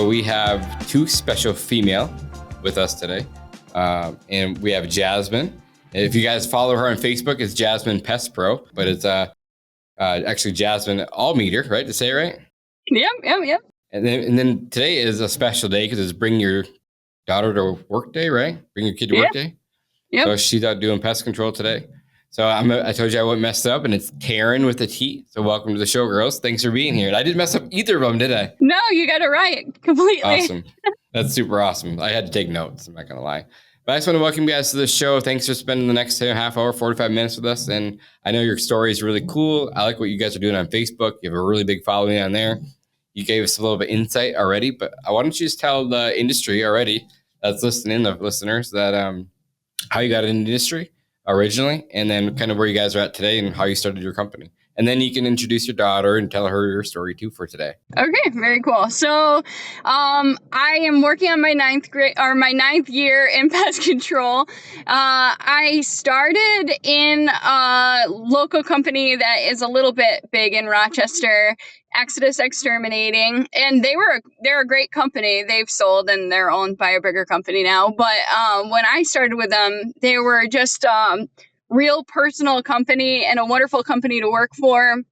we have two special female with us today. And we have Jasmine. And if you guys follow her on Facebook, it's Jasmine Pest Pro, but it's actually Jasmine Almeter, right? To say it right? Yep. And then today is a special day because it's Bring Your Daughter to Work Day, right? Bring Your Kid to Work Day. Yep. So she's out doing pest control today. So I told you I wouldn't mess up, and it's Karen with a T. So welcome to the show, girls. Thanks for being here. And I didn't mess up either of them, did I? No, you got it right completely. Awesome. That's super awesome. I had to take notes. I'm not going to lie. But I just want to welcome you guys to the show. Thanks for spending the next half hour, 45 minutes with us. And I know your story is really cool. I like what you guys are doing on Facebook. You have a really big following on there. You gave us a little bit of insight already, but I why don't you just tell the industry already that's listening, the listeners, that how you got in the industry originally, and then kind of where you guys are at today and how you started your company. And then you can introduce your daughter and tell her your story too for today. Okay, very cool. So I am working on my ninth year in pest control. I started in a local company that is a little bit big in Rochester, Exodus Exterminating, and they're a great company. They've sold and they're owned by a bigger company now. But when I started with them, they were just real personal company and a wonderful company to work for.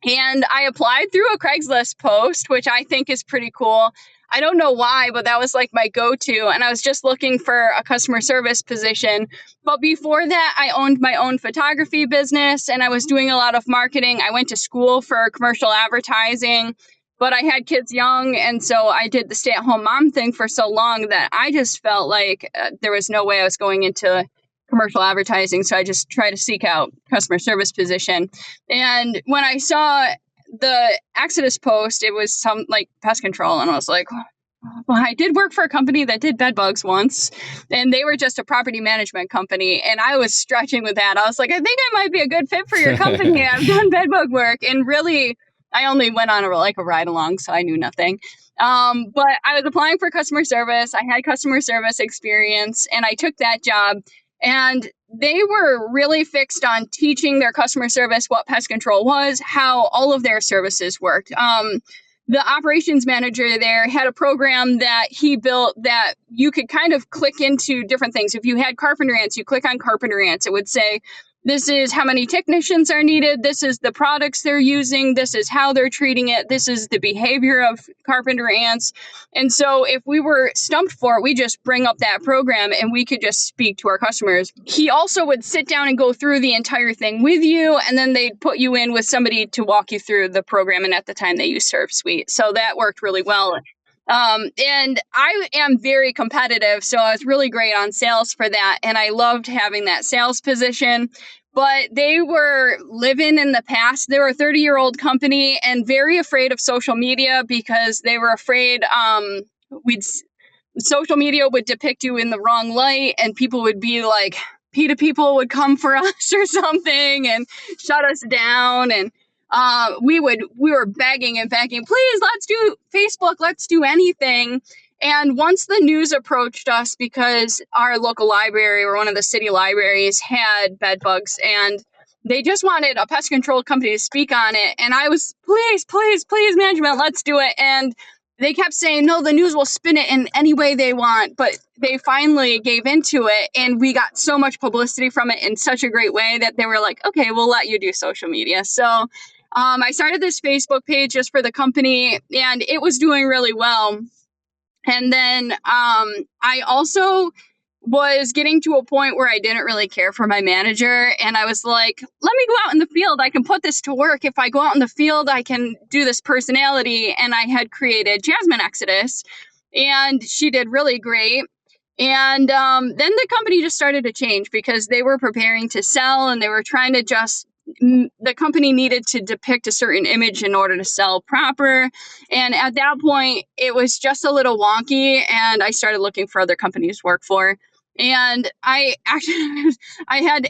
And I applied through a Craigslist post, which I think is pretty cool. I don't know why, but that was like my go-to. And I was just looking for a customer service position. But before that, I owned my own photography business and I was doing a lot of marketing. I went to school for commercial advertising, but I had kids young. And so I did the stay-at-home mom thing for so long that I just felt like there was no way I was going into commercial advertising. So I just tried to seek out customer service position. And when I saw the Exodus post, it was some like pest control. And I was like, well, I did work for a company that did bed bugs once, and they were just a property management company. And I was stretching with that. I was like, I think I might be a good fit for your company. I've done bed bug work. And really, I only went on a ride along, so I knew nothing. But I was applying for customer service. I had customer service experience, and I took that job. And they were really fixed on teaching their customer service what pest control was, how all of their services worked. The operations manager there had a program that he built that you could kind of click into different things. If you had carpenter ants, you click on carpenter ants. It would say, this is how many technicians are needed. This is the products they're using. This is how they're treating it. This is the behavior of carpenter ants. And so if we were stumped for it, we just bring up that program and we could just speak to our customers. He also would sit down and go through the entire thing with you, and then they'd put you in with somebody to walk you through the program. And at the time they used ServSuite. So that worked really well. And I am very competitive, so I was really great on sales for that. And I loved having that sales position, but they were living in the past. They were a 30-year-old company and very afraid of social media because they were afraid, social media would depict you in the wrong light and people would be like, PETA people would come for us or something and shut us down. And we were begging and begging, please, let's do Facebook, let's do anything. And once the news approached us, because our local library or one of the city libraries had bed bugs, and they just wanted a pest control company to speak on it. And I was, please, management, let's do it. And they kept saying, no, the news will spin it in any way they want. But they finally gave into it, and we got so much publicity from it in such a great way that they were like, okay, we'll let you do social media. So I started this Facebook page just for the company, and it was doing really well. And then I also was getting to a point where I didn't really care for my manager. And I was like, let me go out in the field. I can put this to work. If I go out in the field, I can do this personality. And I had created Jasmine Exodus, and she did really great. And then the company just started to change because they were preparing to sell, and they were trying to the company needed to depict a certain image in order to sell proper. And at that point, it was just a little wonky, and I started looking for other companies to work for. And I had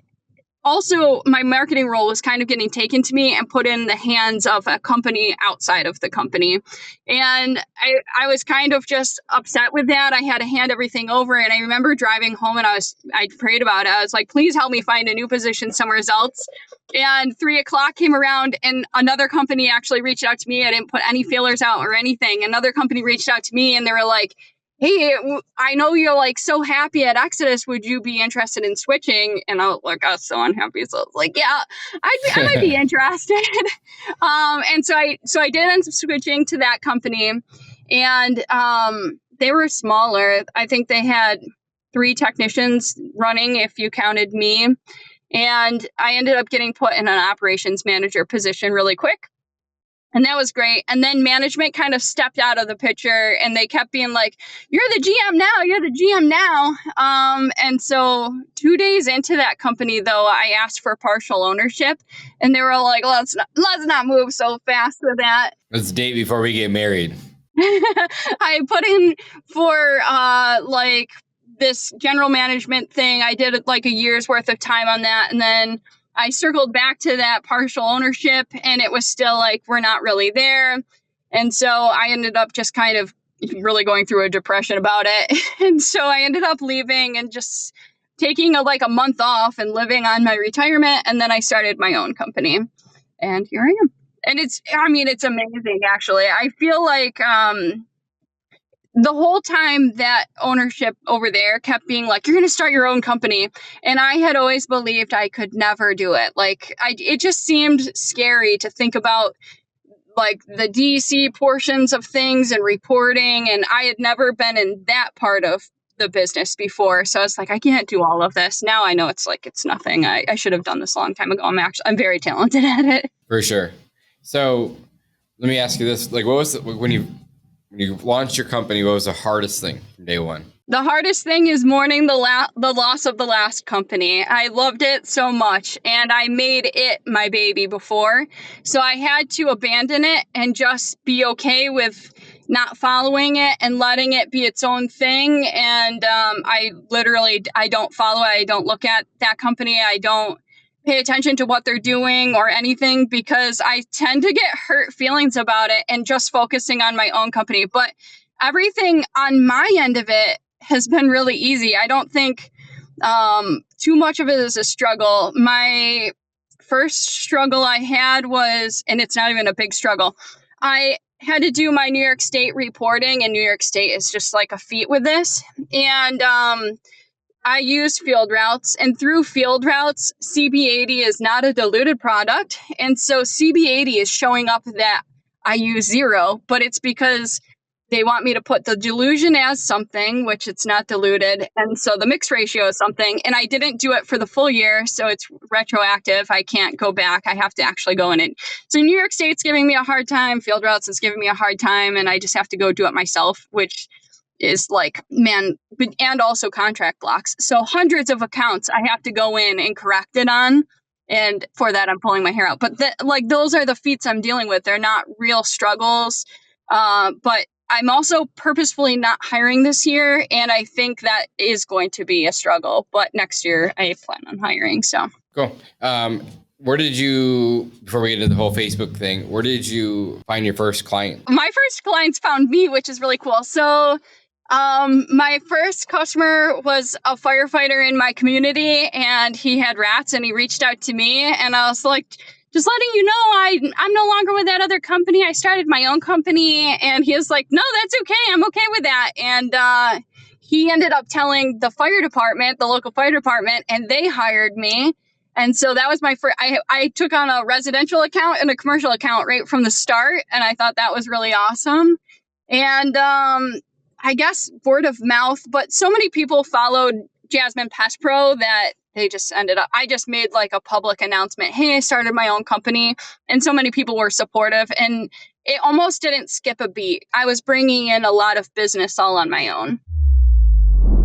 also my marketing role was kind of getting taken to me and put in the hands of a company outside of the company. And I was kind of just upset with that. I had to hand everything over. And I remember driving home and I prayed about it. I was like, please help me find a new position somewhere else. And 3:00 came around and another company actually reached out to me. I didn't put any feelers out or anything. Another company reached out to me and they were like, hey, I know you're like so happy at Exodus. Would you be interested in switching? And I was so unhappy. So I was like, yeah, I might be interested. And so I did end up switching to that company, and they were smaller. I think they had 3 technicians running if you counted me. And I ended up getting put in an operations manager position really quick. And that was great. And then management kind of stepped out of the picture and they kept being like, you're the GM now, you're the GM now. And so 2 days into that company, though, I asked for partial ownership and they were like, let's not move so fast with that. Let's date before we get married. I put in for this general management thing. I did like a year's worth of time on that. And then I circled back to that partial ownership and it was still like, we're not really there. And so I ended up just kind of really going through a depression about it. And so I ended up leaving and just taking a month off and living on my retirement. And then I started my own company and here I am. And it's amazing, actually. I feel like, the whole time that ownership over there kept being like, you're going to start your own company. And I had always believed I could never do it. It just seemed scary to think about like the DC portions of things and reporting. And I had never been in that part of the business before. So I was like, I can't do all of this. Now I know it's nothing. I should have done this a long time ago. I'm very talented at it. For sure. So let me ask you this. Like, what was when you launched your company, what was the hardest thing from day one? The hardest thing is mourning the loss of the last company. I loved it so much and I made it my baby before. So I had to abandon it and just be okay with not following it and letting it be its own thing. And I don't follow it. I don't look at that company. I don't pay attention to what they're doing or anything because I tend to get hurt feelings about it and just focusing on my own company. But everything on my end of it has been really easy. I don't think too much of it is a struggle. My first struggle I had was, and it's not even a big struggle, I had to do my New York State reporting, and New York State is just like a feat with this. And I use field routes, and through field routes, CB80 is not a diluted product. And so CB80 is showing up that I use 0, but it's because they want me to put the dilution as something, which it's not diluted. And so the mix ratio is something. And I didn't do it for the full year. So it's retroactive. I can't go back. I have to actually go in it. So New York State's giving me a hard time. Field routes is giving me a hard time. And I just have to go do it myself, which is and also contract blocks. So hundreds of accounts I have to go in and correct it on. And for that, I'm pulling my hair out. But those are the feats I'm dealing with. They're not real struggles. But I'm also purposefully not hiring this year. And I think that is going to be a struggle. But next year, I plan on hiring. So cool. Where did you, before we get into the whole Facebook thing, where did you find your first client? My first clients found me, which is really cool. So my first customer was a firefighter in my community, and he had rats, and he reached out to me, and I was like, just letting you know, I'm no longer with that other company. I started my own company. And he was like, no, that's okay. I'm okay with that. And he ended up telling the fire department, the local fire department, and they hired me. And so that was my first, I took on a residential account and a commercial account right from the start. And I thought that was really awesome. And I guess word of mouth, but so many people followed Jasmine Pest Pro that they just ended up, I just made like a public announcement. Hey, I started my own company. And so many people were supportive, and it almost didn't skip a beat. I was bringing in a lot of business all on my own.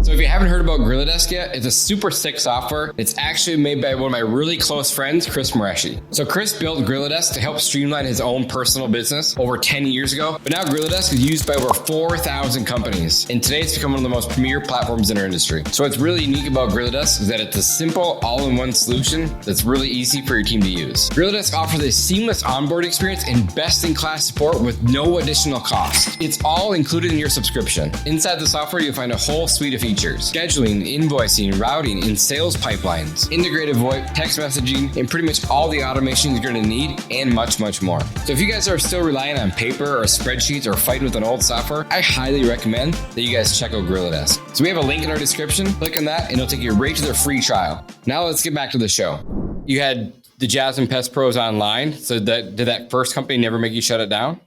So if you haven't heard about Gorilla Desk yet, it's a super sick software. It's actually made by one of my really close friends, Chris Mareshi. So Chris built Gorilla Desk to help streamline his own personal business over 10 years ago. But now Gorilla Desk is used by over 4,000 companies. And today it's become one of the most premier platforms in our industry. So what's really unique about Gorilla Desk is that it's a simple all-in-one solution that's really easy for your team to use. Gorilla Desk offers a seamless onboard experience and best-in-class support with no additional cost. It's all included in your subscription. Inside the software, you'll find a whole suite of features: scheduling, invoicing, routing, and sales pipelines, integrated VoIP, text messaging, and pretty much all the automation you're going to need, and much, much more. So if you guys are still relying on paper or spreadsheets or fighting with an old software, I highly recommend that you guys check out Gorilla Desk. So we have a link in our description. Click on that and it'll take you right to their free trial. Now let's get back to the show. You had the Jasmine Pest Pros online. So did that first company never make you shut it down?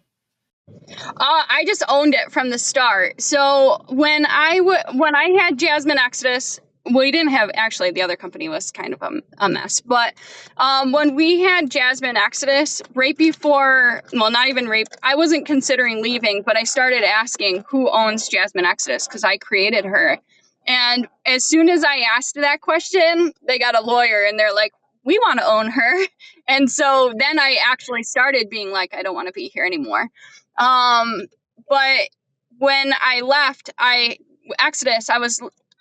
I just owned it from the start. So when I had Jasmine Exodus, we didn't have, actually the other company was kind of a mess. But when we had Jasmine Exodus, right before, well, not even right, I wasn't considering leaving, but I started asking who owns Jasmine Exodus because I created her. And as soon as I asked that question, they got a lawyer and they're like, we want to own her. And so then I actually started being like, I don't want to be here anymore. But when I left Exodus,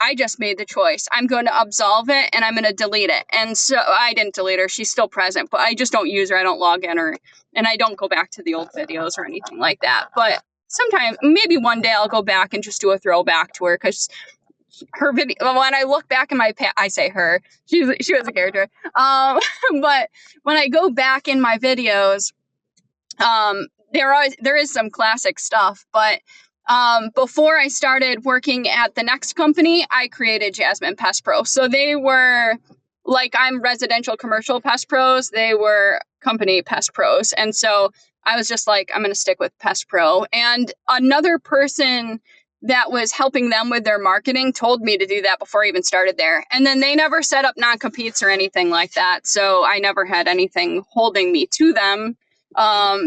I just made the choice. I'm going to absolve it and I'm going to delete it. And so I didn't delete her. She's still present, but I just don't use her. I don't log in her and I don't go back to the old videos or anything like that. But sometime, maybe one day I'll go back and just do a throwback to her because her video, when I look back in my I say her, she was a character. But when I go back in my videos, there is some classic stuff, but before I started working at the next company, I created Jasmine Pest Pro. So they were like, I'm residential commercial pest pros. They were company pest pros. And so I was just like, I'm going to stick with Pest Pro. And another person that was helping them with their marketing told me to do that before I even started there. And then they never set up non-competes or anything like that. So I never had anything holding me to them.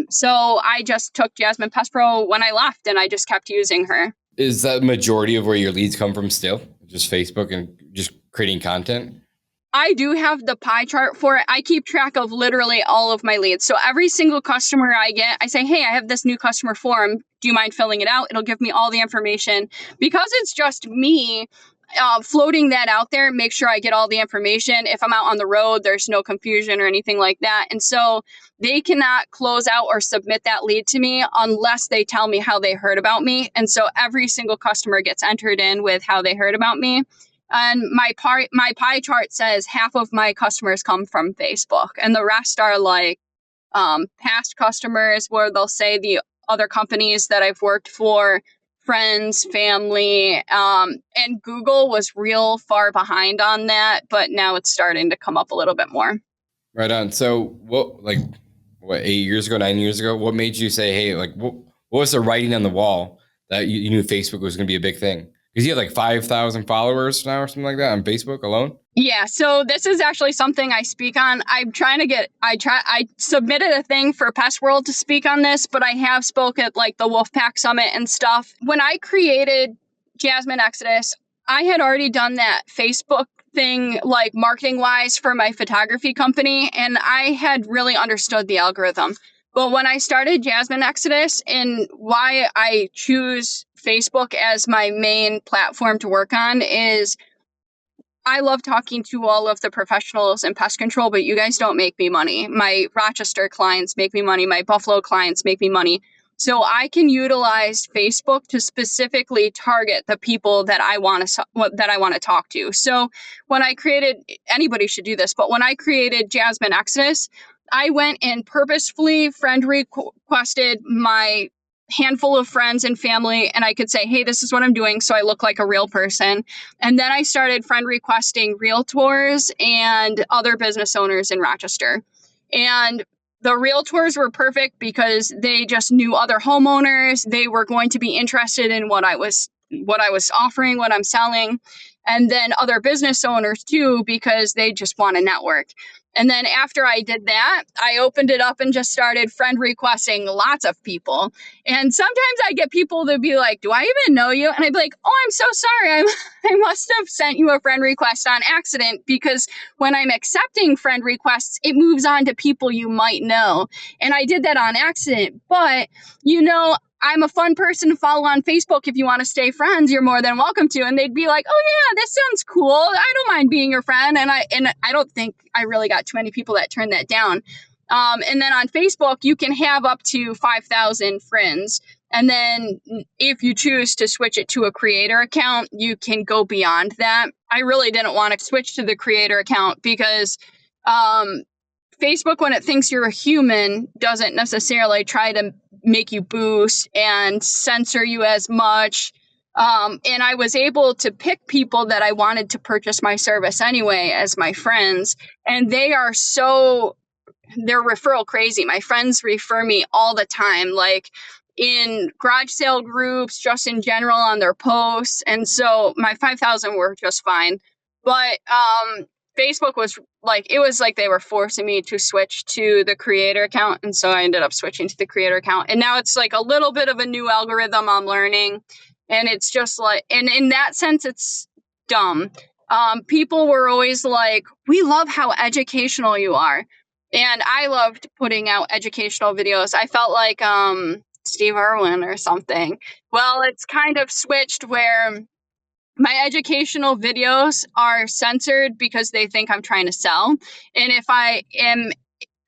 So I just took Jasmine Pest Pro when I left and I just kept using her. Is that majority of where your leads come from still? Just Facebook and just creating content? I do have the pie chart for it. I keep track of literally all of my leads. So every single customer I get, I say, hey, I have this new customer form. Do you mind filling it out? It'll give me all the information. Because it's just me floating that out there, make sure I get all the information. If I'm out on the road, there's no confusion or anything like that. And so they cannot close out or submit that lead to me unless they tell me how they heard about me. And so every single customer gets entered in with how they heard about me. And my pie chart says half of my customers come from Facebook and the rest are like past customers where they'll say the other companies that I've worked for, friends, family, and Google was real far behind on that, but now it's starting to come up a little bit more. Right on. So what 8 years ago, 9 years ago, what made you say, hey, like what was the writing on the wall that you knew Facebook was going to be a big thing? Because you have like 5,000 followers now or something like that on Facebook alone. Yeah, so this is actually something I speak on. I submitted a thing for Pest World to speak on this, but I have spoke at like the Wolfpack Summit and stuff. When I created Jasmine Exodus, I had already done that Facebook thing, like marketing wise for my photography company, and I had really understood the algorithm. But when I started Jasmine Exodus and why I choose Facebook as my main platform to work on is I love talking to all of the professionals in pest control, but you guys don't make me money. My Rochester clients make me money. My Buffalo clients make me money. So I can utilize Facebook to specifically target the people that I want to talk to. So when I created, anybody should do this, but when I created Jasmine Exodus, I went and purposefully friend requested my handful of friends and family, and I could say, hey, this is what I'm doing, so I look like a real person. And then I started friend requesting realtors and other business owners in Rochester. And the realtors were perfect because they just knew other homeowners. They were going to be interested in what I was offering, what I'm selling. and then other business owners too, because they just want to network. And then after I did that, I opened it up and just started friend requesting lots of people. And sometimes I get people that be like, do I even know you? And I'd be like, oh, I'm so sorry. I must have sent you a friend request on accident, because when I'm accepting friend requests, it moves on to people you might know. And I did that on accident. But, I'm a fun person to follow on Facebook. If you want to stay friends, you're more than welcome to. And they'd be like, oh yeah, this sounds cool. I don't mind being your friend. And I don't think I really got too many people that turned that down. And then on Facebook, you can have up to 5,000 friends. And then if you choose to switch it to a creator account, you can go beyond that. I really didn't want to switch to the creator account because Facebook, when it thinks you're a human, doesn't necessarily try to make you boost and censor you as much. And I was able to pick people that I wanted to purchase my service anyway as my friends. And they're referral crazy. My friends refer me all the time, like in garage sale groups, just in general on their posts. And so my 5,000 were just fine. But Facebook was it was like they were forcing me to switch to the creator account. And so I ended up switching to the creator account. And now it's like a little bit of a new algorithm I'm learning. And it's just and in that sense, it's dumb. People were always like, we love how educational you are. And I loved putting out educational videos. I felt like Steve Irwin or something. Well, it's kind of switched where my educational videos are censored because they think I'm trying to sell. And if I am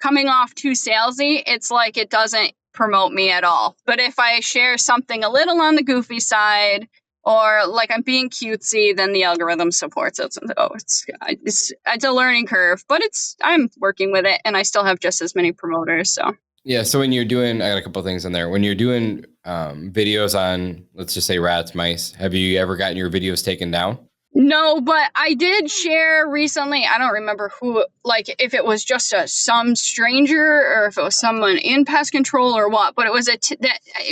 coming off too salesy, it's like it doesn't promote me at all. But if I share something a little on the goofy side, or like I'm being cutesy, then the algorithm supports it. It's a learning curve, but I'm working with it, and I still have just as many promoters. So. Yeah. So when you're doing, I got a couple of things in there. When you're doing videos on, let's just say rats, mice, have you ever gotten your videos taken down? No, but I did share recently. I don't remember who, if it was just some stranger or if it was someone in pest control or what. But it was that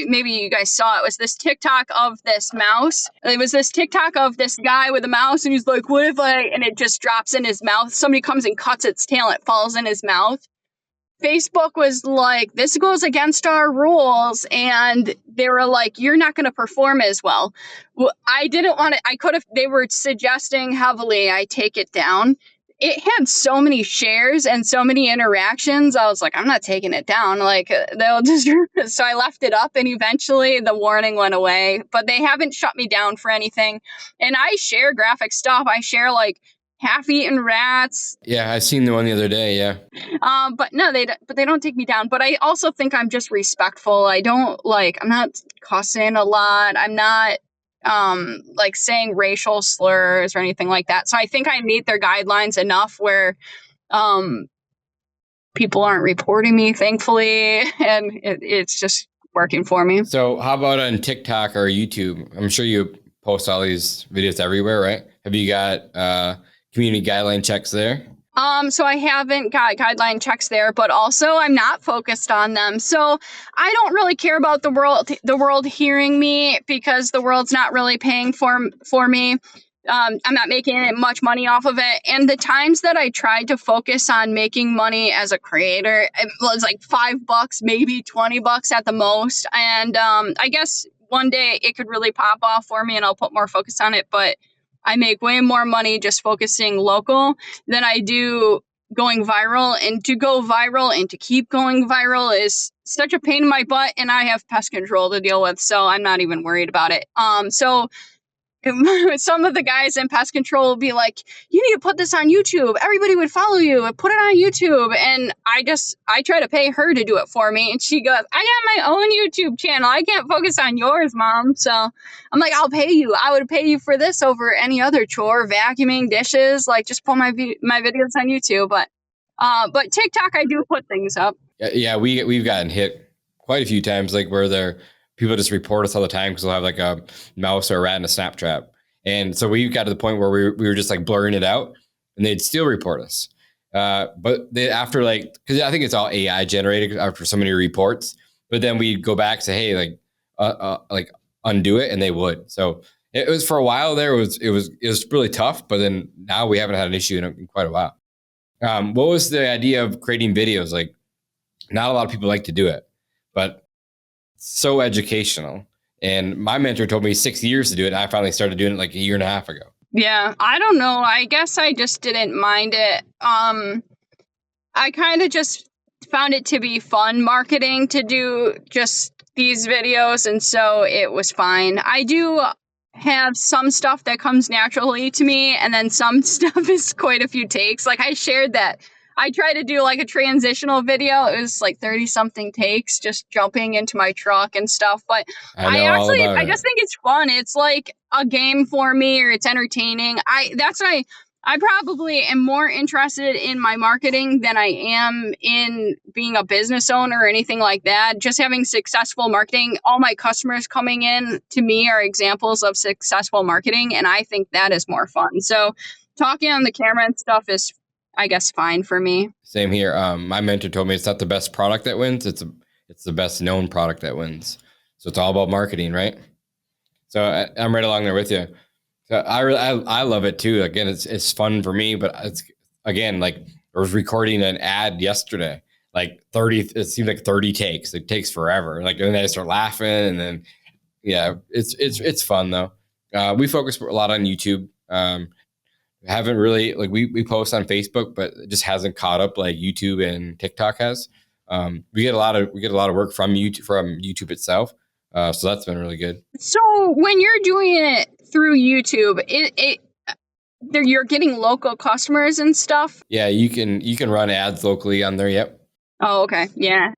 maybe you guys saw. It was this TikTok of this mouse. It was this TikTok of this guy with a mouse, and he's like, "What if I?" And it just drops in his mouth. Somebody comes and cuts its tail. It falls in his mouth. Facebook was like, this goes against our rules. And they were like, you're not going to perform as well. Well, I didn't want to, they were suggesting heavily I take it down. It had so many shares and so many interactions. I was like, I'm not taking it down. They'll just, so I left it up, and eventually the warning went away, but they haven't shut me down for anything. And I share graphic stuff. I share half-eaten rats. Yeah, I seen the one the other day. Yeah. But no, they don't take me down. But I also think I'm just respectful. I don't I'm not cussing a lot. I'm not saying racial slurs or anything like that. So I think I meet their guidelines enough where people aren't reporting me, thankfully, and it's just working for me. So how about on TikTok or YouTube? I'm sure you post all these videos everywhere, right? Have you got community guideline checks there? So I haven't got guideline checks there, but also I'm not focused on them. So I don't really care about the world hearing me, because the world's not really paying for me. I'm not making much money off of it. And the times that I tried to focus on making money as a creator, it was like $5, maybe $20 at the most. And I guess one day it could really pop off for me and I'll put more focus on it. But I make way more money just focusing local than I do going viral. And to go viral and to keep going viral is such a pain in my butt. And I have pest control to deal with, so I'm not even worried about it. So some of the guys in pest control will be like, you need to put this on YouTube. Everybody would follow you. Put it on YouTube. And I try to pay her to do it for me. And she goes, I got my own YouTube channel. I can't focus on yours, Mom. So I'm like, I'll pay you. I would pay you for this over any other chore, vacuuming, dishes. Just put my videos on YouTube. But TikTok, I do put things up. Yeah, we've gotten hit quite a few times, where people just report us all the time because they'll have a mouse or a rat in a snap trap. And so we got to the point where we were just blurring it out, and they'd still report us. But after because I think it's all AI generated after so many reports, but then we'd go back and say, hey, undo it. And they would. So It was for a while there. It was really tough, but then now we haven't had an issue in quite a while. What was the idea of creating videos? Like, not a lot of people like to do it, but so educational. And my mentor told me 6 years to do it. And I finally started doing it like a year and a half ago. Yeah, I don't know. I guess I just didn't mind it. I kind of just found it to be fun marketing to do just these videos, and so it was fine. I do have some stuff that comes naturally to me, and then some stuff is quite a few takes. Like I shared that I tried to do like a transitional video. It was like 30 something takes, just jumping into my truck and stuff. But I just think it's fun. It's like a game for me, or it's entertaining. I probably am more interested in my marketing than I am in being a business owner or anything like that. Just having successful marketing, all my customers coming in to me are examples of successful marketing, and I think that is more fun. So talking on the camera and stuff is, I guess, fine for me. Same here. My mentor told me it's not the best product that wins. It's the best known product that wins. So it's all about marketing, right? So I'm right along there with you. So I love it too. Again, it's fun for me, but it's, again, like I was recording an ad yesterday, like 30, it seemed like 30 takes. It takes forever. Like, and then I start laughing, and then, yeah, it's fun though. We focus a lot on YouTube. Haven't really, like, we post on Facebook, but it just hasn't caught up like YouTube and TikTok has. We get a lot of work from YouTube itself. So that's been really good. So when you're doing it through YouTube, you're getting local customers and stuff? Yeah, you can run ads locally on there. Yep. Oh, okay. Yeah.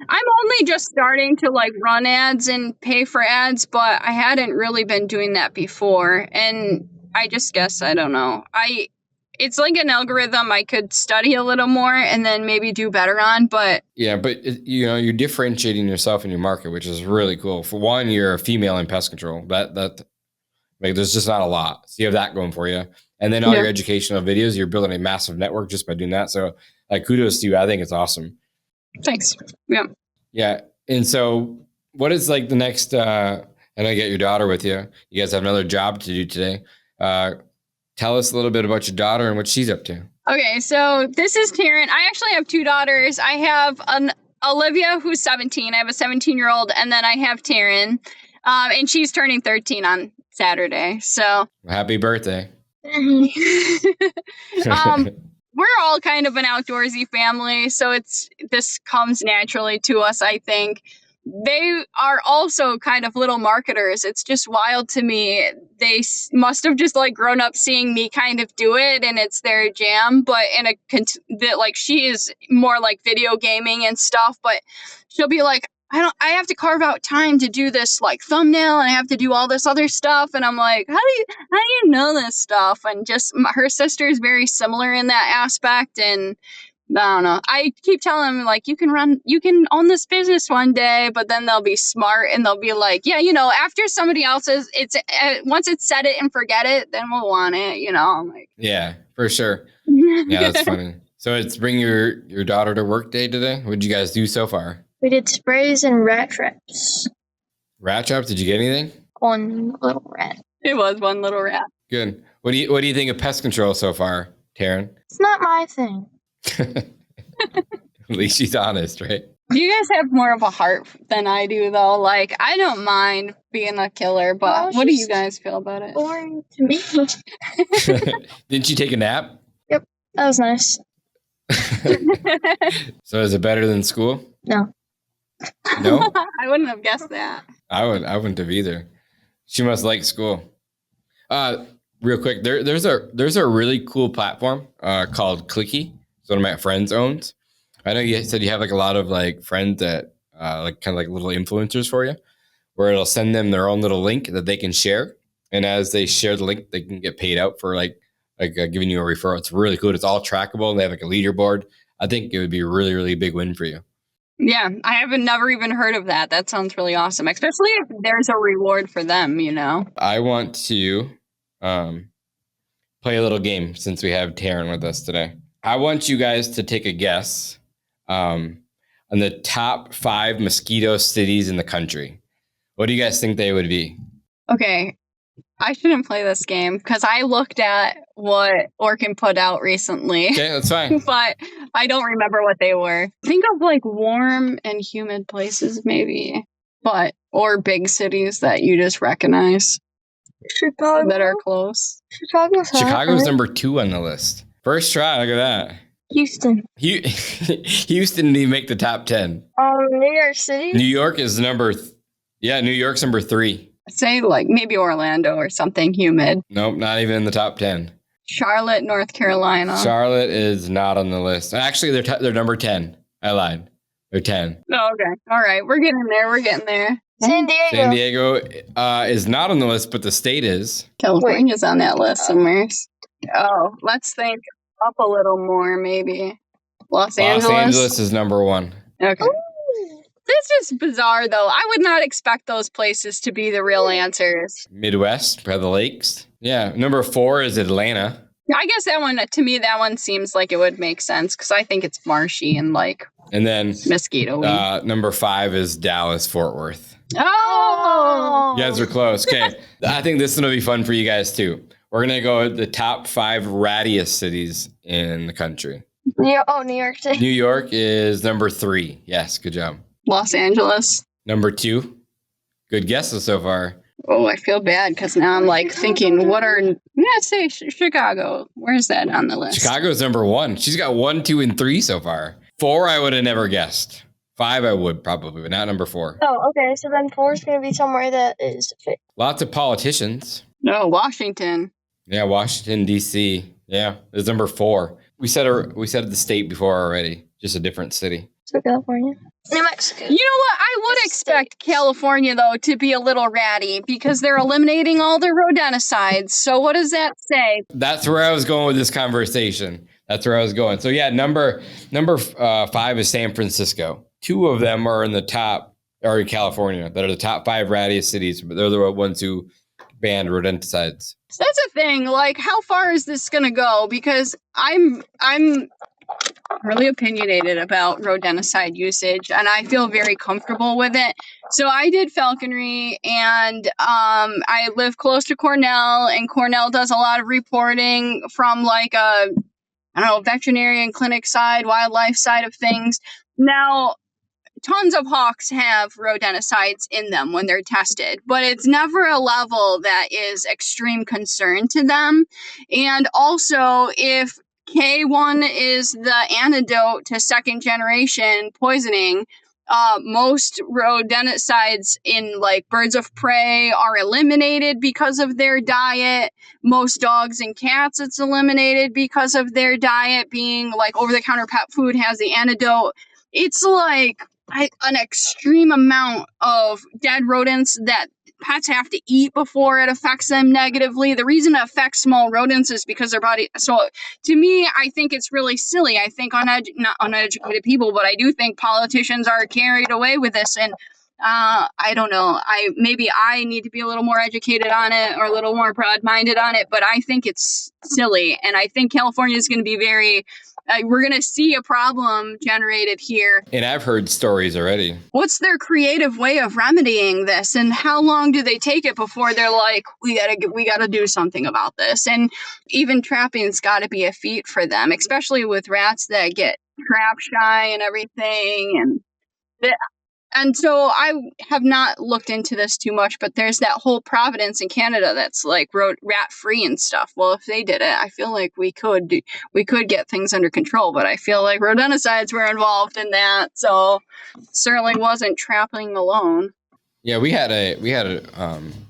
I'm only just starting to like run ads and pay for ads, but I hadn't really been doing that before. And I just guess, I don't know. It's like an algorithm I could study a little more and then maybe do better on, but yeah, but you're differentiating yourself in your market, which is really cool. For one, you're a female in pest control. That like, there's just not a lot. So you have that going for you. And then all your educational videos, you're building a massive network just by doing that. So like, kudos to you. I think it's awesome. Thanks. Yeah. Yeah. And so what is like the next, and I get your daughter with you. You guys have another job to do today. Tell us a little bit about your daughter and what she's up to. Okay, so this is Taryn. I actually have two daughters. I have an Olivia who's 17. I have a 17-year-old, and then I have Taryn, and she's turning 13 on Saturday. So happy birthday. We're all kind of an outdoorsy family, so this comes naturally to us, I think. They are also kind of little marketers. It's just wild to me. They must have just like grown up seeing me kind of do it, and it's their jam. But like she is more like video gaming and stuff. But she'll be like, I have to carve out time to do this like thumbnail, and I have to do all this other stuff. And I'm like, how do you know this stuff? And just her sister is very similar in that aspect, and I don't know. I keep telling them, like, you can own this business one day, but then they'll be smart and they'll be like, yeah, after somebody else's, once it's set it and forget it, then we'll want it, I'm like, yeah, for sure. Yeah, that's funny. So it's bring your daughter to work day today. What did you guys do so far? We did sprays and rat traps. Rat traps? Did you get anything? One little rat. It was one little rat. Good. What do you think of pest control so far, Taryn? It's not my thing. At least she's honest, right? You guys have more of a heart than I do, though. Like, I don't mind being a killer, but what do you guys feel about it? Boring to me. Didn't you take a nap? Yep, that was nice. So is it better than school? No. No? I wouldn't have guessed that. I wouldn't have either. She must like school. Real quick, there's a really cool platform called Clicky. It's one of my friends owns. I know you said you have like a lot of like friends that like kind of like little influencers for you, where it'll send them their own little link that they can share, and as they share the link, they can get paid out for like giving you a referral. It's really cool. It's all trackable, and they have like a leaderboard. I think it would be a really, really big win for you. Yeah, I haven't never even heard of that. That sounds really awesome, especially if there's a reward for them. I want to play a little game since we have Taryn with us today. I want you guys to take a guess on the top 5 mosquito cities in the country. What do you guys think they would be? Okay. I shouldn't play this game because I looked at what Orkin put out recently, Okay, that's fine. but I don't remember what they were. Think of like warm and humid places, maybe, or big cities that you just recognize Chicago. that are close. Chicago's hot, Chicago's right? number 2 on the list. First try, look at that. Houston. Houston didn't even make the top 10. New York City. New York is New York's number 3. Say like maybe Orlando or something humid. Nope, not even in the top 10. Charlotte, North Carolina. Charlotte is not on the list. Actually, they're number 10. I lied. They're 10. Oh, okay. All right. We're getting there. We're getting there. San Diego. San Diego is not on the list, but the state is. California's on that list somewhere. Oh, let's think up a little more, maybe. Los Angeles is number 1. Okay. This is bizarre, though. I would not expect those places to be the real answers. Midwest, by the lakes. Yeah, number 4 is Atlanta. I guess that one, to me, that one seems like it would make sense because I think it's marshy and like And then mosquito-y. number 5 is Dallas, Fort Worth. Oh! You guys are close. Okay, I think this is going to be fun for you guys, too. We're going to go with the top 5 rattiest cities in the country. New York City. New York is number 3. Yes, good job. Los Angeles. Number 2. Good guesses so far. Oh, I feel bad because now I'm like thinking, let's say Chicago. Where's that on the list? Chicago's number 1. She's got 1, 2, and 3 so far. 4, I would have never guessed. 5, I would probably, but not number 4. Oh, okay. So then 4 is going to be somewhere that is fit. Lots of politicians. No, Washington. Yeah, Washington, D.C. Yeah, it's number 4. We said the state before already, just a different city. So California. New Mexico. You know what? I would expect California, though, to be a little ratty because they're eliminating all the rodenticides. So what does that say? That's where I was going with this conversation. That's where I was going. So yeah, number 5 is San Francisco. 2 of them are in the top, or in California, that are the top 5 rattiest cities, but they're the ones who banned rodenticides. So that's a thing. Like, how far is this going to go? Because I'm really opinionated about rodenticide usage, and I feel very comfortable with it. So I did falconry, and I live close to Cornell, and Cornell does a lot of reporting from like a, veterinarian clinic side, wildlife side of things. Now, tons of hawks have rodenticides in them when they're tested, but it's never a level that is extreme concern to them. And also, if K1 is the antidote to second generation poisoning, most rodenticides in like birds of prey are eliminated because of their diet. Most dogs and cats, it's eliminated because of their diet. Being like over-the-counter pet food has the antidote. It's like an extreme amount of dead rodents that pets have to eat before it affects them negatively. The reason it affects small rodents is because their body. So to me, I think it's really silly. I think not uneducated people, but I do think politicians are carried away with this. And I don't know. Maybe I need to be a little more educated on it or a little more broad-minded on it. But I think it's silly, and I think California is going to be very. We're going to see a problem generated here. And I've heard stories already. What's their creative way of remedying this? And how long do they take it before they're like, we gotta do something about this? And even trapping's got to be a feat for them, especially with rats that get trap shy and everything. And so I have not looked into this too much, but there's that whole Providence in Canada that's like rat free and stuff. Well, if they did it, I feel like we could get things under control, but I feel like rodenticides were involved in that. So certainly wasn't trapping alone. Yeah, we had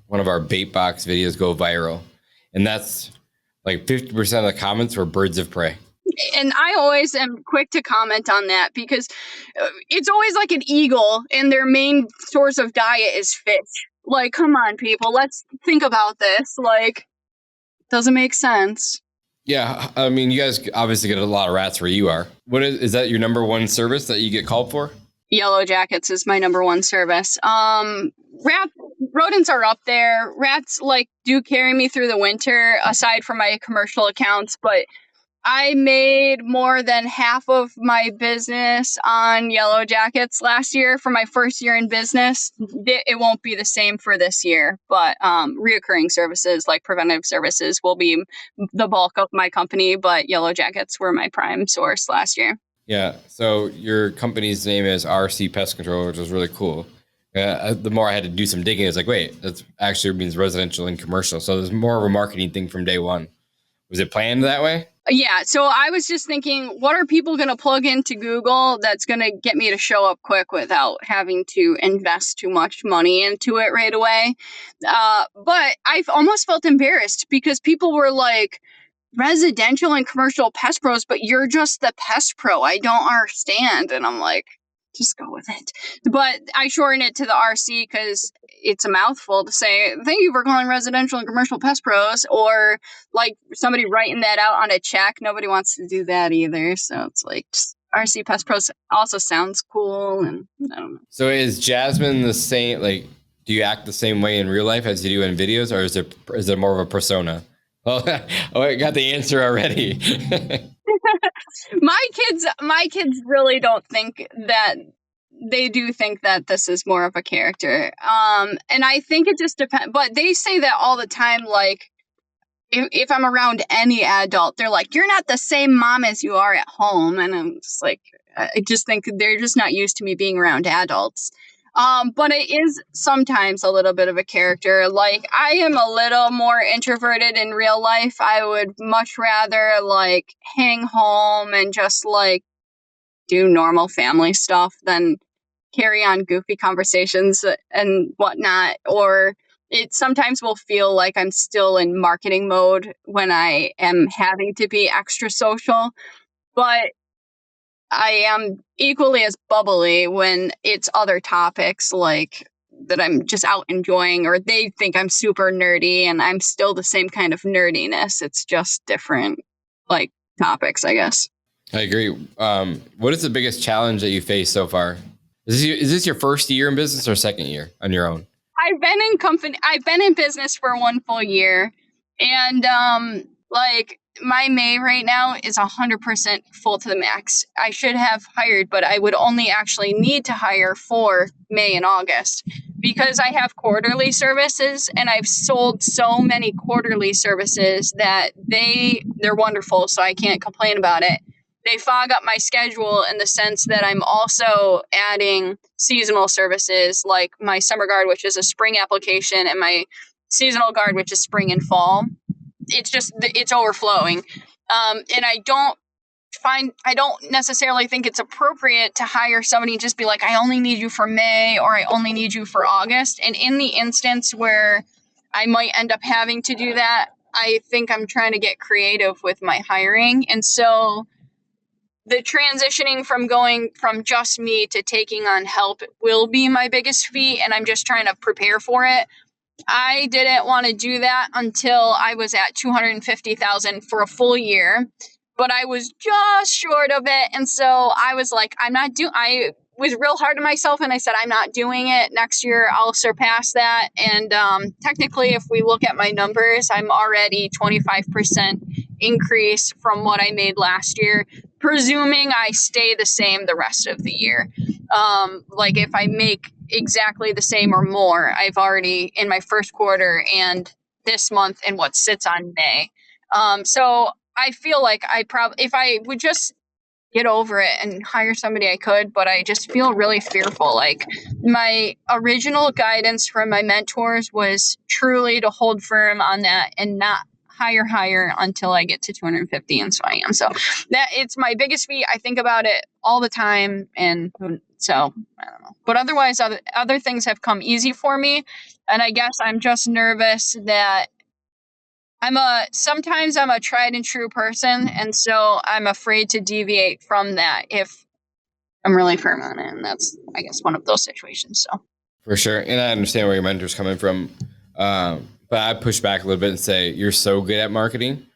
one of our bait box videos go viral, and that's like 50% of the comments were birds of prey. And I always am quick to comment on that because it's always like an eagle and their main source of diet is fish. Like, come on, people, let's think about this. Like, doesn't make sense. Yeah, I mean, you guys obviously get a lot of rats where you are. What is that your number 1 service that you get called for? Yellow Jackets is my number 1 service. Rodents are up there. Rats do carry me through the winter aside from my commercial accounts, but I made more than half of my business on Yellow Jackets last year for my first year in business. It won't be the same for this year, but reoccurring services like preventive services will be the bulk of my company, but Yellow Jackets were my prime source last year. Yeah. So your company's name is RC Pest Control, which is really cool. The more I had to do some digging, it's like, wait, that actually means residential and commercial. So there's more of a marketing thing from day one. Was it planned that way? Yeah, so I was just thinking, what are people going to plug into Google that's going to get me to show up quick without having to invest too much money into it right away? But I've almost felt embarrassed because people were like, residential and commercial pest pros, but you're just the pest pro. I don't understand. And I'm like, just go with it. But I shorten it to the RC because it's a mouthful to say, thank you for calling residential and commercial pest pros, or like somebody writing that out on a check. Nobody wants to do that either. So it's like, just RC pest pros also sounds cool. And I don't know. So is Jasmine the same, like, do you act the same way in real life as you do in videos, or is it more of a persona? Oh, I got the answer already. My kids really don't think that. They do think that this is more of a character. And I think it just depends, but they say that all the time. Like if I'm around any adult, they're like, you're not the same mom as you are at home. And I'm just like, I just think they're just not used to me being around adults. But it is sometimes a little bit of a character. Like I am a little more introverted in real life. I would much rather like hang home and just like do normal family stuff than carry on goofy conversations and whatnot. Or it sometimes will feel like I'm still in marketing mode when I am having to be extra social. But I am equally as bubbly when it's other topics like that I'm just out enjoying, or they think I'm super nerdy and I'm still the same kind of nerdiness. It's just different like topics, I guess. I agree. What is the biggest challenge that you faced so far? Is this your first year in business or second year on your own? I've been in business for 1 full year, and like my May right now is 100% full to the max. I should have hired, but I would only actually need to hire for May and August because I have quarterly services, and I've sold so many quarterly services that they're wonderful, so I can't complain about it. They fog up my schedule in the sense that I'm also adding seasonal services like my summer guard, which is a spring application, and my seasonal guard, which is spring and fall. It's overflowing. And I don't necessarily think it's appropriate to hire somebody and just be like, I only need you for May or I only need you for August. And in the instance where I might end up having to do that, I think I'm trying to get creative with my hiring. And so the transitioning from going from just me to taking on help will be my biggest feat, and I'm just trying to prepare for it. I didn't want to do that until I was at 250,000 for a full year, but I was just short of it. And so I was like, I was real hard on myself, and I said, I'm not doing it. Next year, I'll surpass that. And technically, if we look at my numbers, I'm already 25% increase from what I made last year, presuming I stay the same the rest of the year. Like if I make exactly the same or more, I've already in my first quarter and this month and what sits on May. So I feel like if I would just get over it and hire somebody, I could, but I just feel really fearful. Like my original guidance from my mentors was truly to hold firm on that and not hire until I get to 250. And so I am. So that it's my biggest feat. I think about it all the time. And so I don't know, but otherwise other things have come easy for me. And I guess I'm just nervous that sometimes I'm a tried and true person. And so I'm afraid to deviate from that if I'm really firm on it. And that's, I guess, one of those situations. So For sure. And I understand where your mentor's coming from. But I push back a little bit and say, you're so good at marketing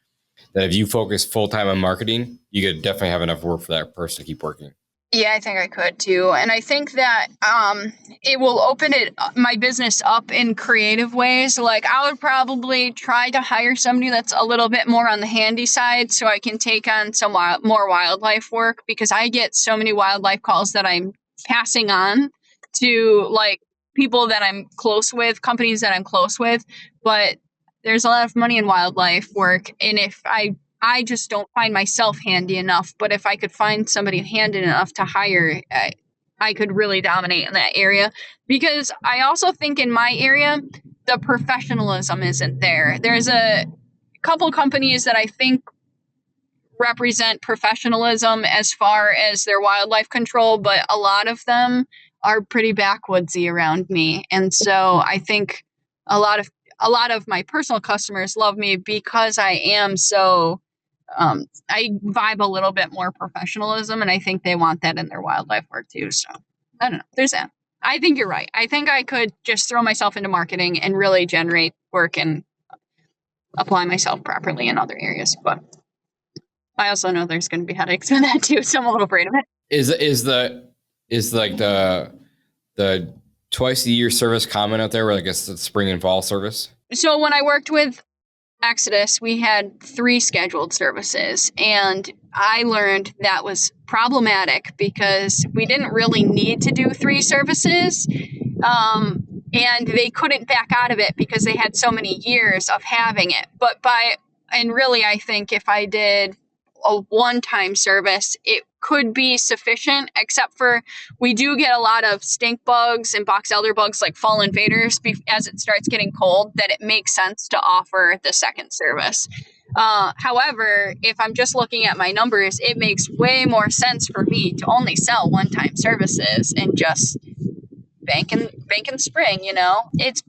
that if you focus full time on marketing, you could definitely have enough work for that person to keep working. Yeah, I think I could too. And I think that it will open my business up in creative ways. Like I would probably try to hire somebody that's a little bit more on the handy side so I can take on some more wildlife work, because I get so many wildlife calls that I'm passing on to like people that I'm close with, companies that I'm close with. But there's a lot of money in wildlife work. And if I just don't find myself handy enough. But if I could find somebody handy enough to hire, I could really dominate in that area. Because I also think in my area, the professionalism isn't there. There's a couple companies that I think represent professionalism as far as their wildlife control, but a lot of them are pretty backwoodsy around me. And so I think a lot of my personal customers love me because I am so I vibe a little bit more professionalism, and I think they want that in their wildlife work too. So I don't know. There's that. I think you're right. I think I could just throw myself into marketing and really generate work and apply myself properly in other areas. But I also know there's going to be headaches with that too, so I'm a little afraid of it. Is like the twice a year service common out there, where I guess it's spring and fall service? So when I worked with Exodus, we had 3 scheduled services, and I learned that was problematic because we didn't really need to do 3 services, and they couldn't back out of it because they had so many years of having it. And really, I think if I did a one-time service, it could be sufficient, except for we do get a lot of stink bugs and box elder bugs like fall invaders as it starts getting cold, that it makes sense to offer the second service. However, if I'm just looking at my numbers, it makes way more sense for me to only sell one-time services and just bank and spring, It's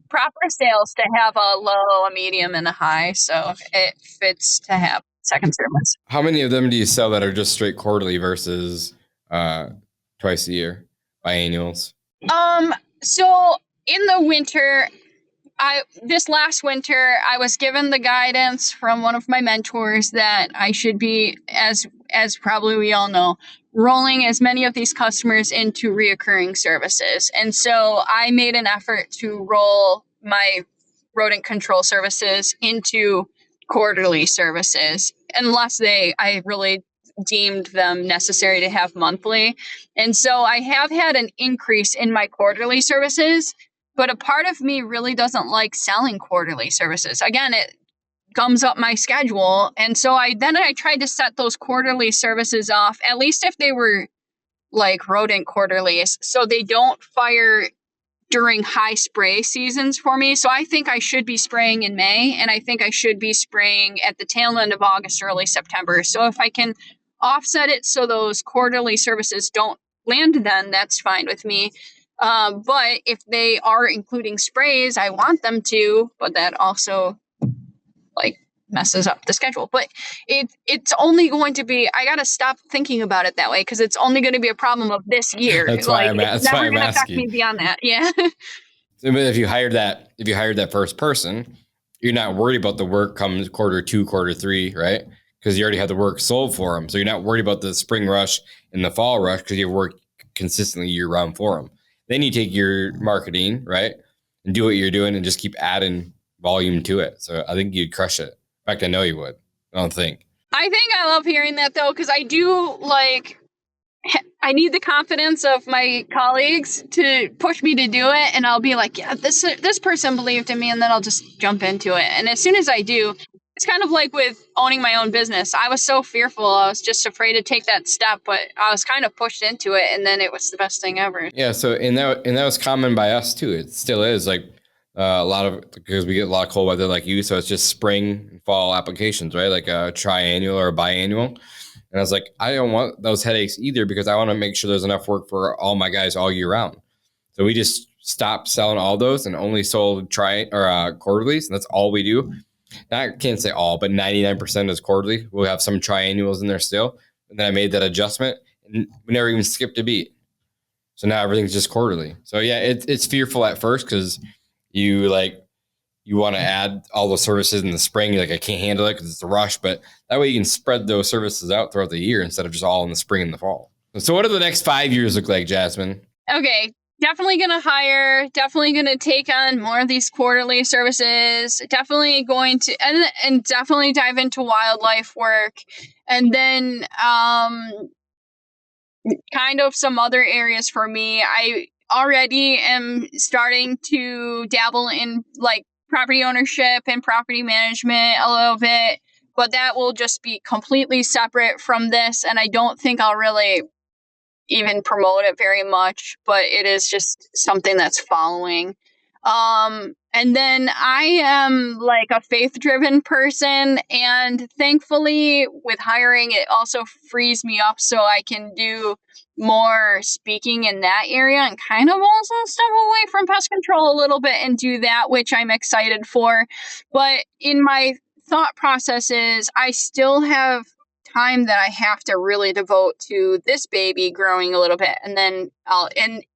proper sales to have a low, a medium, and a high, so it fits to have second service. How many of them do you sell that are just straight quarterly versus twice a year, biannuals? So in the winter, this last winter, I was given the guidance from one of my mentors that I should be, as probably we all know, rolling as many of these customers into reoccurring services. And so I made an effort to roll my rodent control services into quarterly services, unless I really deemed them necessary to have monthly. And so I have had an increase in my quarterly services, but a part of me really doesn't like selling quarterly services. Again, it gums up my schedule. And so I tried to set those quarterly services off, at least if they were like rodent quarterlies, so they don't fire during high spray seasons for me. So I think I should be spraying in May, and I think I should be spraying at the tail end of August, early September. So if I can offset it so those quarterly services don't land then, that's fine with me. But if they are including sprays, I want them to, but that also messes up the schedule. But it's only going to be, I got to stop thinking about it that way, because it's only going to be a problem of this year. That's why I'm it's never going to affect me beyond that. Yeah. But if you hired that first person, you're not worried about the work comes quarter 2, quarter 3, right? Because you already have the work sold for them. So you're not worried about the spring rush and the fall rush, because you work consistently year round for them. Then you take your marketing, right, and do what you're doing and just keep adding volume to it. So I think you'd crush it. In fact, I know you would. I think I love hearing that, though, because I do I need the confidence of my colleagues to push me to do it. And I'll be like, yeah, this person believed in me, and then I'll just jump into it. And as soon as I do, it's kind of like with owning my own business. I was so fearful. I was just afraid to take that step, but I was kind of pushed into it, and then it was the best thing ever. Yeah. So, and that was common by us too. It still is because we get a lot of cold weather like you. So it's just spring and fall applications, right? Like a triannual or a biannual. And I was like, I don't want those headaches either, because I want to make sure there's enough work for all my guys all year round. So we just stopped selling all those and only sold quarterlies. And that's all we do. Now, I can't say all, but 99% is quarterly. We'll have some triannuals in there still. And then I made that adjustment, and we never even skipped a beat. So now everything's just quarterly. So yeah, it's fearful at first, because you want to add all those services in the spring. You're like, I can't handle it because it's a rush. But that way you can spread those services out throughout the year instead of just all in the spring and the fall. So what do the next 5 years look like, Jasmine? Okay. Definitely going to hire, definitely going to take on more of these quarterly services, definitely going to, and definitely dive into wildlife work. And then, kind of some other areas for me. I already am starting to dabble in like property ownership and property management a little bit, but that will just be completely separate from this. And I don't think I'll really even promote it very much, but it is just something that's following. And then I am like a faith-driven person, and thankfully with hiring, it also frees me up so I can do more speaking in that area and kind of also step away from pest control a little bit and do that, which I'm excited for. But in my thought processes, I still have time that I have to really devote to this baby growing a little bit, and then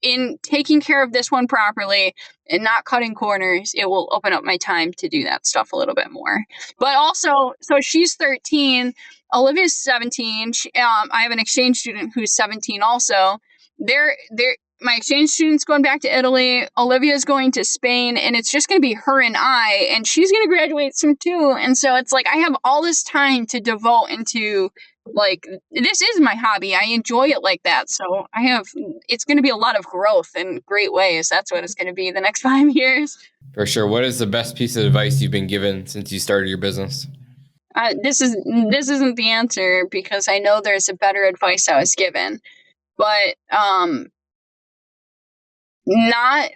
in taking care of this one properly and not cutting corners, it will open up my time to do that stuff a little bit more. But also, so she's 13, Olivia's 17. I have an exchange student who's 17 also. My exchange student's going back to Italy. Olivia's going to Spain, and it's just going to be her and I, and she's going to graduate soon too. And so it's like I have all this time to devote into, like, this is my hobby. I enjoy it like that. So it's going to be a lot of growth in great ways. That's what it's going to be the next 5 years. For sure. What is the best piece of advice you've been given since you started your business? This isn't the answer, because I know there's a better advice I was given, but not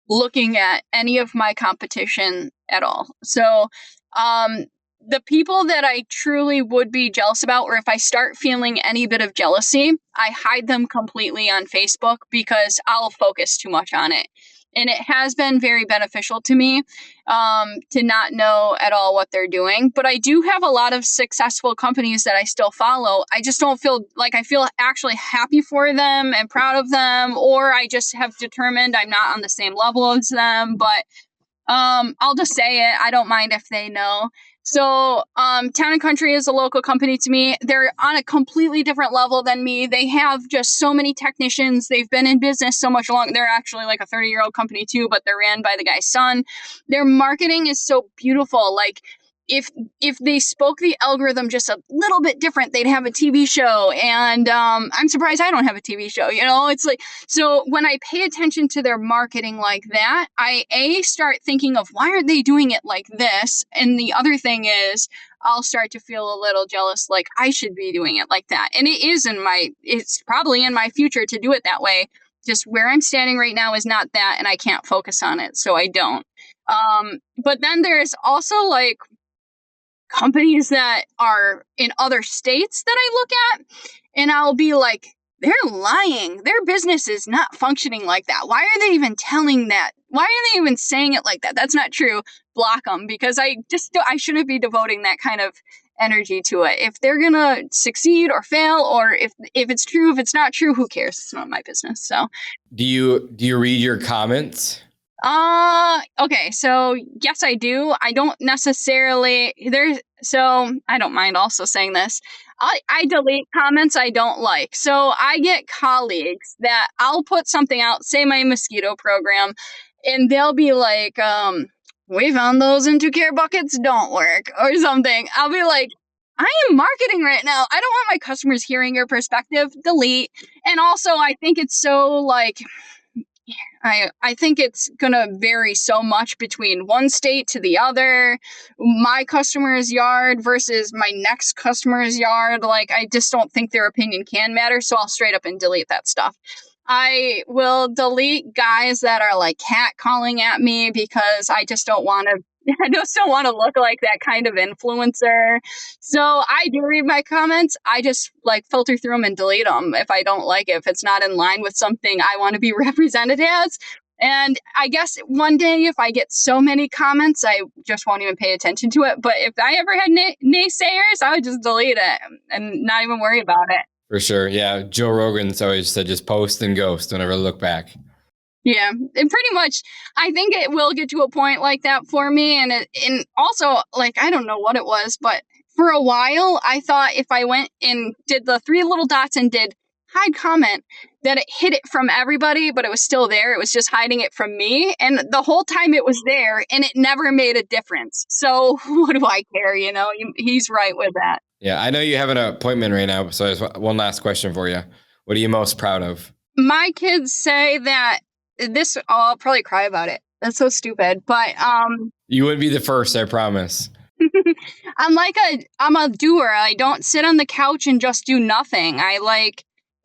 looking at any of my competition at all. So the people that I truly would be jealous about, or if I start feeling any bit of jealousy, I hide them completely on Facebook because I'll focus too much on it. And it has been very beneficial to me to not know at all what they're doing. But I do have a lot of successful companies that I still follow. I just don't feel like I feel actually happy for them and proud of them, or I just have determined I'm not on the same level as them. But I'll just say it. I don't mind if they know. So, Town and Country is a local company to me. They're on a completely different level than me. They have just so many technicians. They've been in business so much longer. They're actually like a 30-year-old company too, but they're ran by the guy's son. Their marketing is so beautiful. Like, if they spoke the algorithm just a little bit different, they'd have a TV show. And I'm surprised I don't have a TV show. You know, it's like, so when I pay attention to their marketing like that, I start thinking of why aren't they doing it like this? And the other thing is, I'll start to feel a little jealous, like I should be doing it like that. And it's probably in my future to do it that way. Just where I'm standing right now is not that, and I can't focus on it, so I don't. But then there's also like companies that are in other states that I look at, and I'll be like, they're lying. Their business is not functioning like that. Why are they even telling that? Why are they even saying it like that? That's not true. Block them, because I shouldn't be devoting that kind of energy to it. If they're gonna succeed or fail, or if it's true, if it's not true, who cares? It's not my business. So do you read your comments? Okay, so yes, I do. I don't necessarily so I don't mind also saying this. I delete comments I don't like. So I get colleagues that I'll put something out, say my mosquito program, and they'll be like, we found those into care buckets don't work, or something. I'll be like, I am marketing right now. I don't want my customers hearing your perspective. Delete. And also, I think it's so like, I think it's going to vary so much between one state to the other, my customer's yard versus my next customer's yard. Like, I just don't think their opinion can matter. So I'll straight up and delete that stuff. I will delete guys that are like catcalling at me, because I just don't want to. I just don't want to look like that kind of influencer. So I do read my comments. I just like filter through them and delete them if I don't like it, if it's not in line with something I want to be represented as. And I guess one day if I get so many comments, I just won't even pay attention to it. But if I ever had naysayers, I would just delete it and not even worry about it. For sure. Yeah. Joe Rogan's always said just post and ghost. Don't ever look back. Yeah, and pretty much, I think it will get to a point like that for me. And also, like, I don't know what it was, but for a while, I thought if I went and did the 3 little dots and did hide comment that it hid it from everybody, but it was still there. It was just hiding it from me. And the whole time it was there and it never made a difference. So what do I care? He's right with that. Yeah, I know you have an appointment right now. So there's one last question for you. What are you most proud of? My kids say that I'll probably cry about it. That's so stupid. But you wouldn't be the first, I promise. I'm a doer. I don't sit on the couch and just do nothing.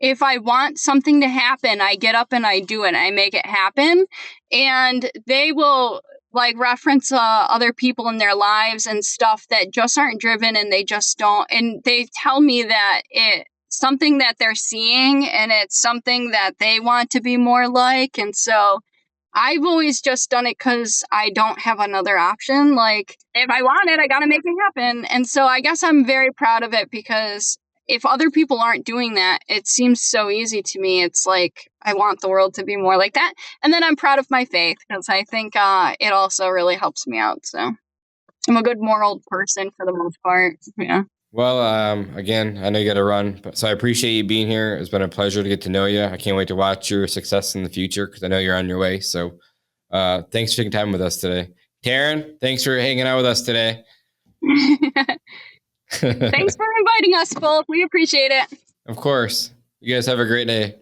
If I want something to happen, I get up and I do it. I make it happen. And they will reference other people in their lives and stuff that just aren't driven, and they just don't. And they tell me that it's something that they're seeing and it's something that they want to be more like. And so I've always just done it because I don't have another option. If I want it, I got to make it happen. And so I guess I'm very proud of it, because if other people aren't doing that, it seems so easy to me. It's like, I want the world to be more like that. And then I'm proud of my faith, because I think it also really helps me out. So I'm a good moral person for the most part. Yeah. Well, again, I know you got to run, so I appreciate you being here. It's been a pleasure to get to know you. I can't wait to watch your success in the future, because I know you're on your way. So thanks for taking time with us today. Taryn, thanks for hanging out with us today. Thanks for inviting us both. We appreciate it. Of course. You guys have a great day.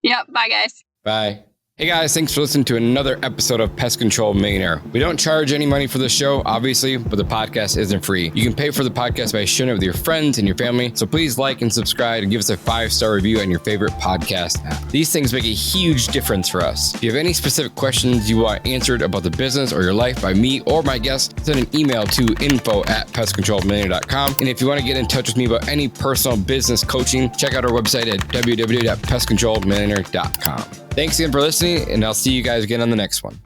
Yep. Bye, guys. Bye. Hey guys, thanks for listening to another episode of Pest Control Millionaire. We don't charge any money for the show, obviously, but the podcast isn't free. You can pay for the podcast by sharing it with your friends and your family. So please like and subscribe and give us a 5-star review on your favorite podcast app. These things make a huge difference for us. If you have any specific questions you want answered about the business or your life by me or my guests, send an email to info@pestcontrolmillionaire.com. And if you want to get in touch with me about any personal business coaching, check out our website at www.pestcontrolmillionaire.com. Thanks again for listening, and I'll see you guys again on the next one.